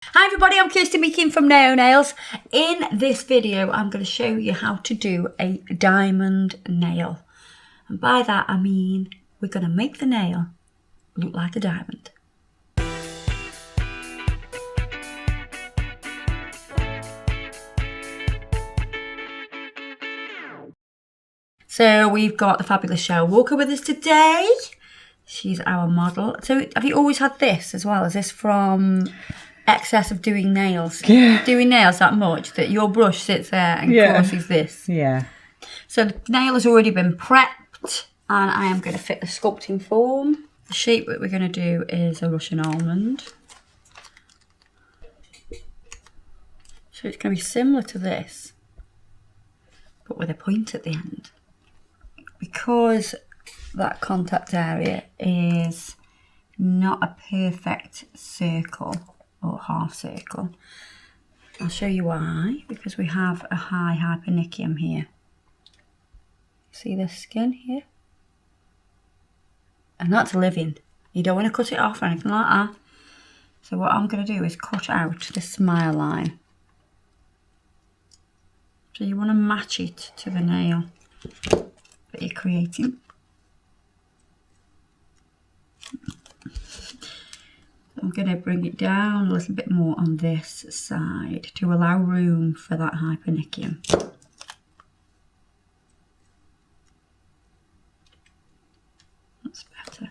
Hi everybody, I'm Kirsty Meakin from Neo Nails. In this video, I'm going to show you how to do a diamond nail. And by that, I mean we're going to make the nail look like a diamond. So we've got the fabulous Cheryl Walker with us today. She's our model. So have you always had this as well? Is this from excess of doing nails? Yeah. Doing nails that much that your brush sits there and causes this? Yeah. So the nail has already been prepped and I am going to fit the sculpting form. The shape that we're going to do is a Russian almond. So it's going to be similar to this, but with a point at the end. Because that contact area is not a perfect circle or half circle, I'll show you why. Because we have a high hypericium here. See this skin here? And that's living. You don't want to cut it off or anything like that. So what I'm going to do is cut out this smile line. So you want to match it to the nail that you're creating. I'm going to bring it down a little bit more on this side to allow room for that hypericium. That's better.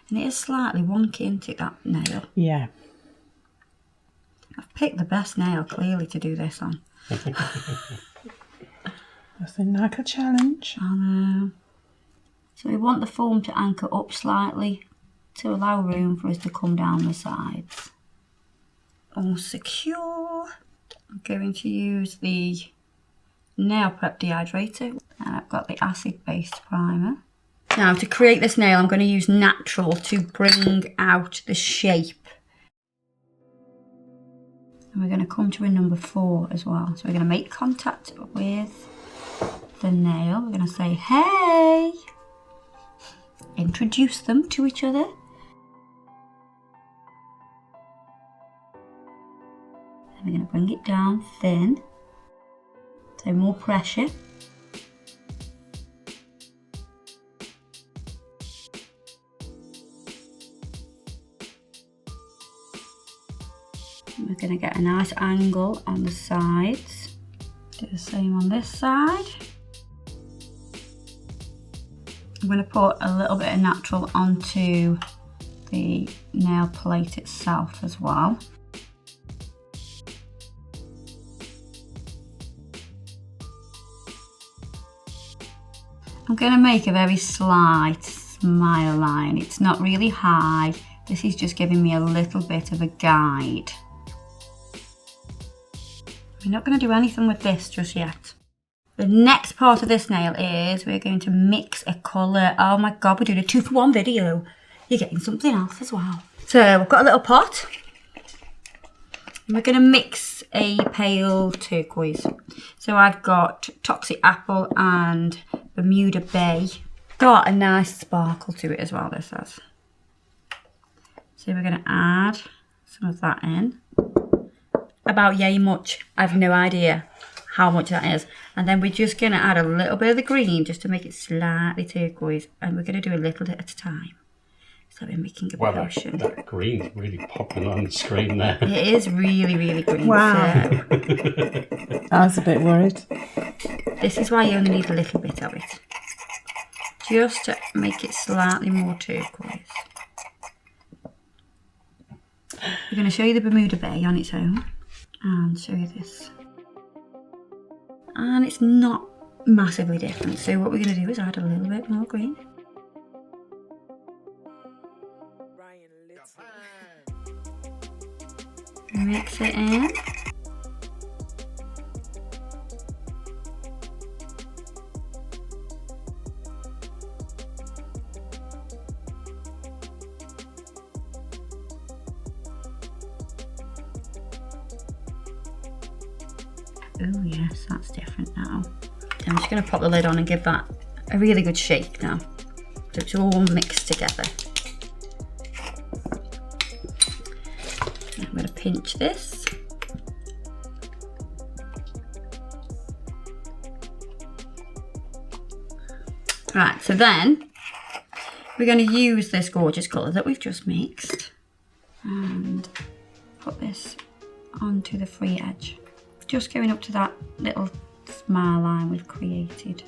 And it is slightly wonky, isn't it, that nail? Yeah. I've picked the best nail, clearly, to do this on. Nothing like a challenge. I know. So we want the form to anchor up slightly to allow room for us to come down the sides. All secure. I'm going to use the Nail Prep Dehydrator and I've got the acid-based primer. Now to create this nail I'm going to use natural to bring out the shape. And we're going to come to a number 4 as well. So we're going to make contact with the nail. We're going to say, hey! Introduce them to each other. And we're going to bring it down thin. So more pressure. And we're going to get a nice angle on the sides. Do the same on this side. I'm going to put a little bit of natural onto the nail plate itself as well. I'm going to make a very slight smile line. It's not really high. This is just giving me a little bit of a guide. We're not going to do anything with this just yet. The next part of this nail is we're going to mix a colour. Oh my god, we're doing a 2-for-1 video. You're getting something else as well. So we've got a little pot. And we're going to mix a pale turquoise. So I've got Toxic Apple and Bermuda Bay. Got a nice sparkle to it as well, this has. So we're going to add some of that in. About yay much. I've no idea how much that is. And then we're just going to add a little bit of the green just to make it slightly turquoise. And we're going to do a little bit at a time. So we're making a potion. That green's really popping on the screen there. It is really, really green. Wow. So I was a bit worried. this is why you only need a little bit of it. Just to make it slightly more turquoise. We're going to show you the Bermuda Bay on its own. And show you this. And it's not massively different. So what we're going to do is add a little bit more green. Mix it in. Oh yes, that's different now. I'm just going to pop the lid on and give that a really good shake now. So it's all mixed together. I'm going to pinch this. Right, so then we're going to use this gorgeous colour that we've just mixed and put this onto the free edge. Just going up to that little smile line we've created.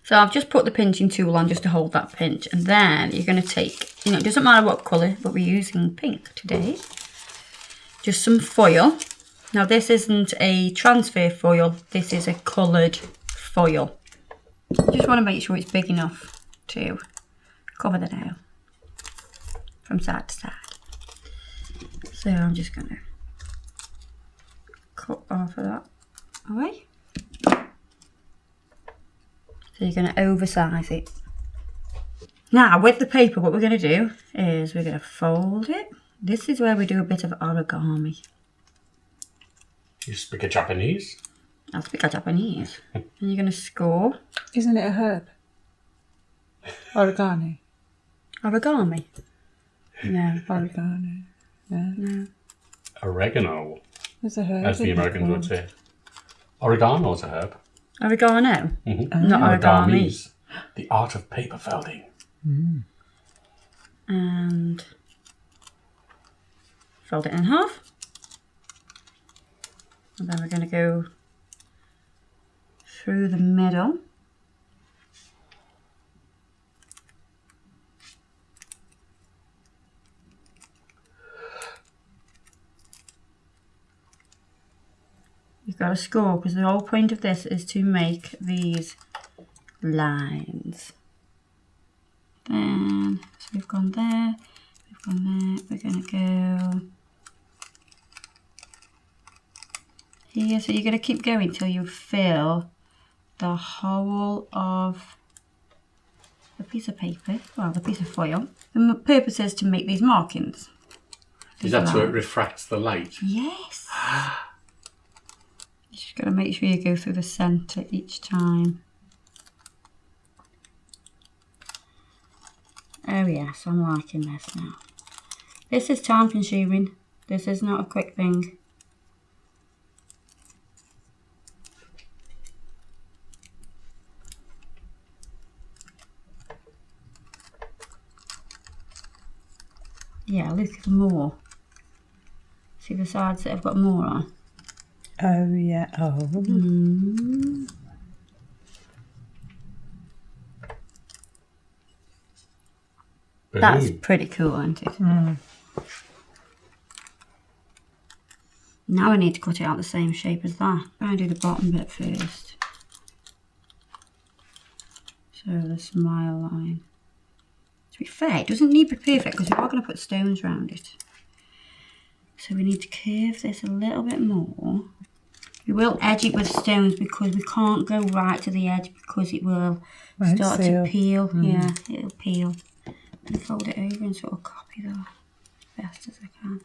So I've just put the pinching tool on just to hold that pinch, and then you're going to take, it doesn't matter what colour, but we're using pink today. Just some foil. Now this isn't a transfer foil, this is a coloured foil. You just want to make sure it's big enough to cover the nail from side to side. So I'm just going to cut off of that away. So you're going to oversize it. Now with the paper, what we're going to do is we're going to fold it. This is where we do a bit of origami. You speak a Japanese? I speak a Japanese. And you're going to score. Isn't it a herb? Origami. Origami? No. Origami. No. No. Oregano, There's a herb. as the Americans would say. Oregano's a herb. Oregano? Mm-hmm. Not origami. Origami's the art of paper felting. Mm. And fold it in half. And then we're going to go through the middle. You've got to score because the whole point of this is to make these lines. Then, so we've gone there, we've gone there, we're going to go here. So you're going to keep going till you fill the whole of the piece of paper, well, the piece of foil. The purpose is to make these markings. Is that so it refracts the light? Yes. You just got to make sure you go through the centre each time. Oh yes, I'm liking this now. This is time consuming. This is not a quick thing. Yeah, look for more. See the sides that have got more on? Oh, yeah. Oh. Mm. That's pretty cool, isn't it? Mm. Now I need to cut it out the same shape as that. I'm going to do the bottom bit first. So the smile line. To be fair, it doesn't need to be perfect because we are going to put stones around it. So we need to curve this a little bit more. We will edge it with stones because we can't go right to the edge because it will start to peel. Yeah, it'll peel. And fold it over and sort of copy that as best as I can.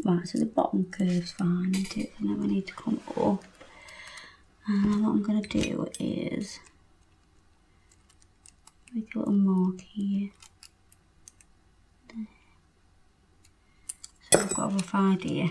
Right, so the bottom curve's fine, isn't it? And then we need to come up. And then what I'm going to do is make a little mark here. There. got a rough idea.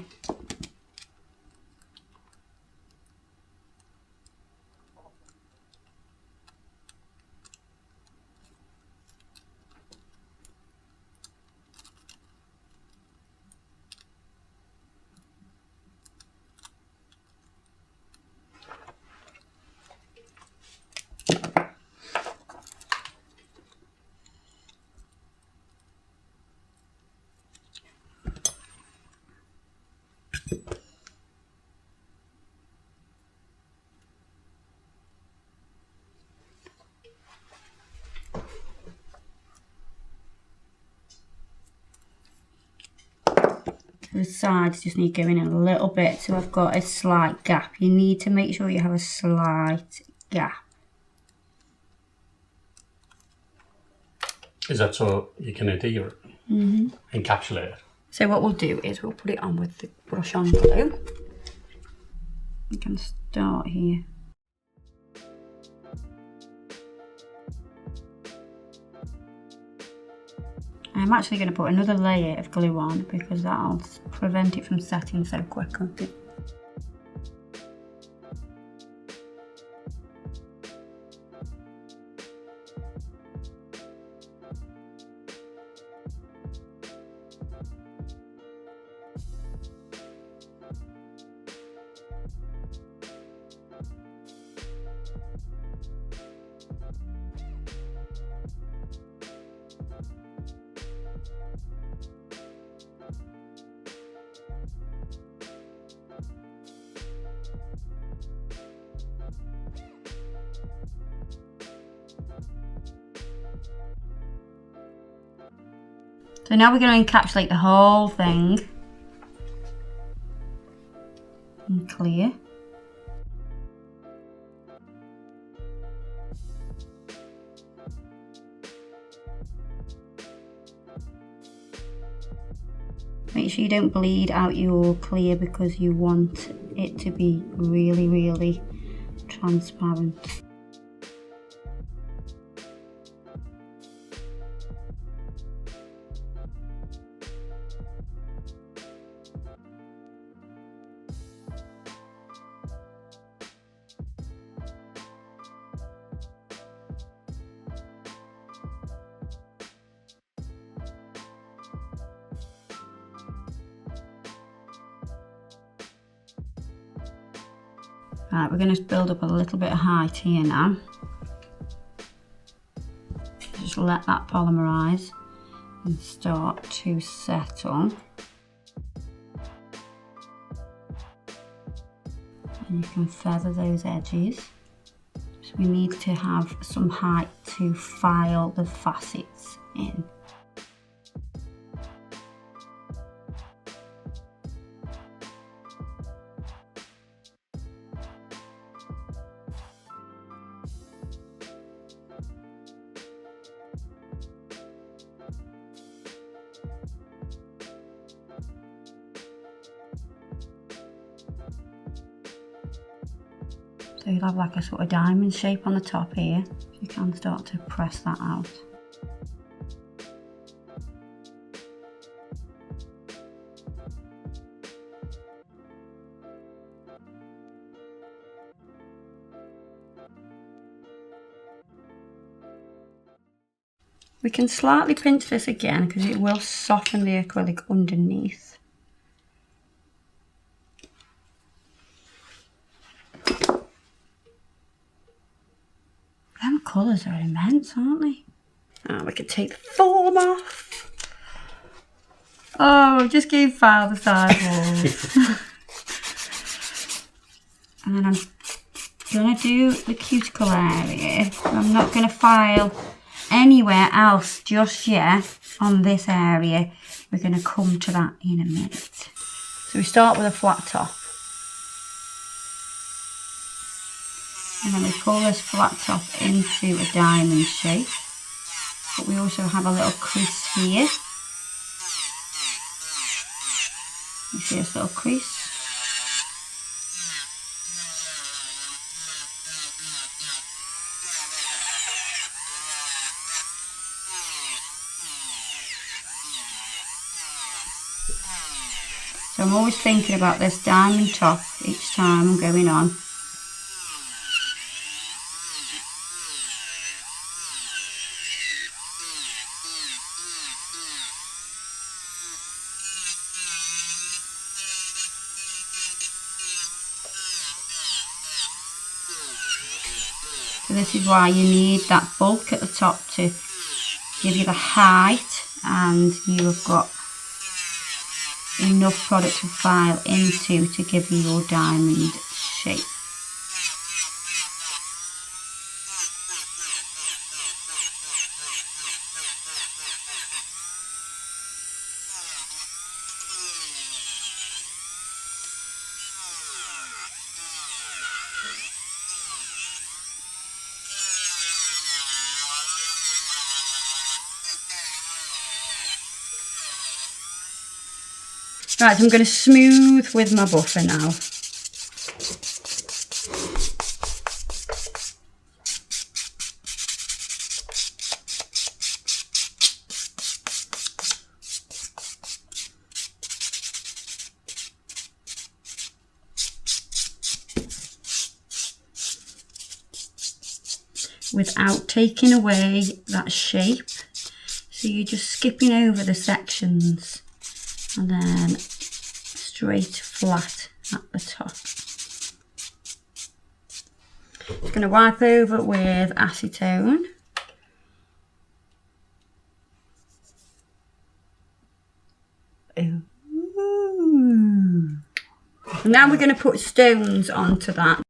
The sides just need going in a little bit so I've got a slight gap. You need to make sure you have a slight gap. Is that so you can adhere it? Encapsulate it? So what we'll do is we'll put it on with the brush on glue. We can start here. I'm actually going to put another layer of glue on because that'll prevent it from setting so quickly. So now we're going to encapsulate the whole thing in clear. Make sure you don't bleed out your clear because you want it to be really, really transparent. Right, we're going to build up a little bit of height here now. Just let that polymerise and start to settle. And you can feather those edges. So we need to have some height to file the facets in. So you'll have like a sort of diamond shape on the top here. You can start to press that out. We can slightly pinch this again because it will soften the acrylic underneath. Them colours are immense, aren't they? Oh, we could take the foam off. Oh, just gave File the sidewalls. And then I'm going to do the cuticle area. I'm not going to file anywhere else just yet on this area. We're going to come to that in a minute. So we start with a flat top. And then we pull this flat top into a diamond shape. But we also have a little crease here. You see this little crease? So I'm always thinking about this diamond top each time I'm going on. So this is why you need that bulk at the top to give you the height, and you have got enough product to file into to give you your diamond shape. Right, so I'm going to smooth with my buffer now. Without taking away that shape. So you're just skipping over the sections and then straight flat at the top. Just going to wipe over with acetone. Ooh. And now we're going to put stones onto that.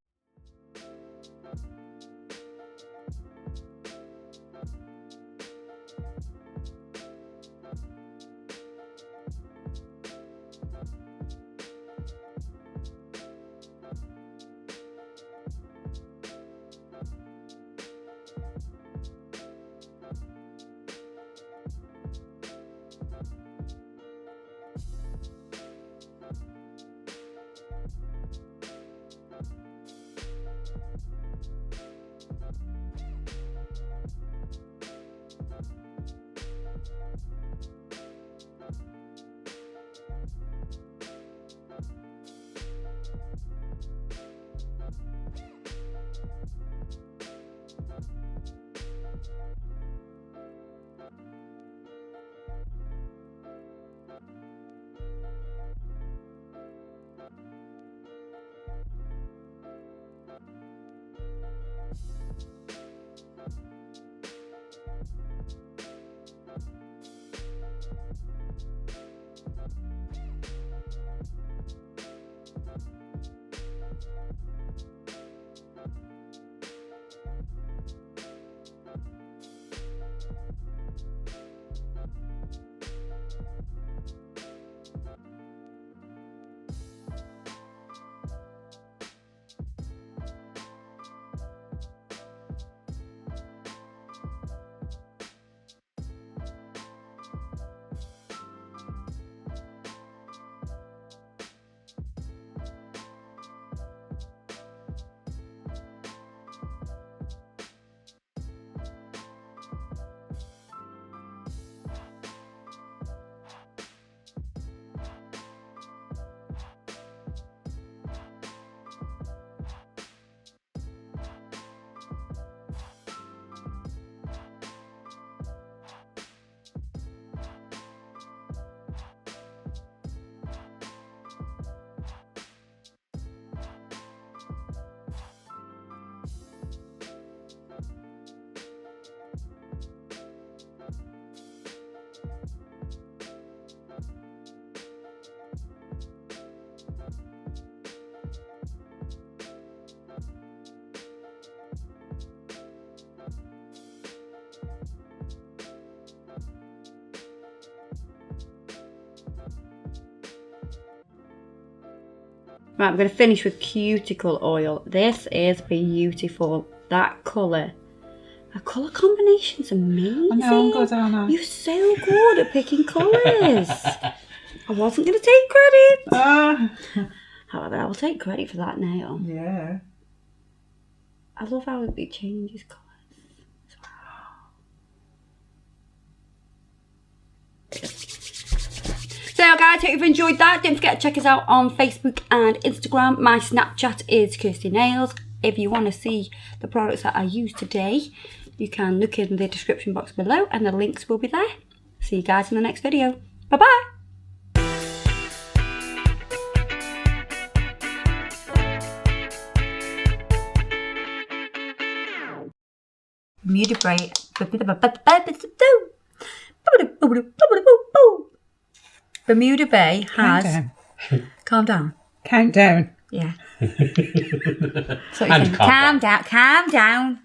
Right, I'm going to finish with cuticle oil. This is beautiful. That colour. The colour combination's amazing. I know, I'm good, aren't I? You're so good at picking colours. I wasn't going to take credit. However, I will take credit for that nail. Yeah. I love how it changes colours. So guys, guys, hope you've enjoyed that. Don't forget to check us out on Facebook and Instagram. My Snapchat is Kirsty Nails. If you want to see the products that I used today, you can look in the description box below and the links will be there. See you guys in the next video. Bye-bye. Bermuda Bay. Bermuda Bay has. Countdown. Calm down. Countdown. Yeah. So And calm down. Calm down.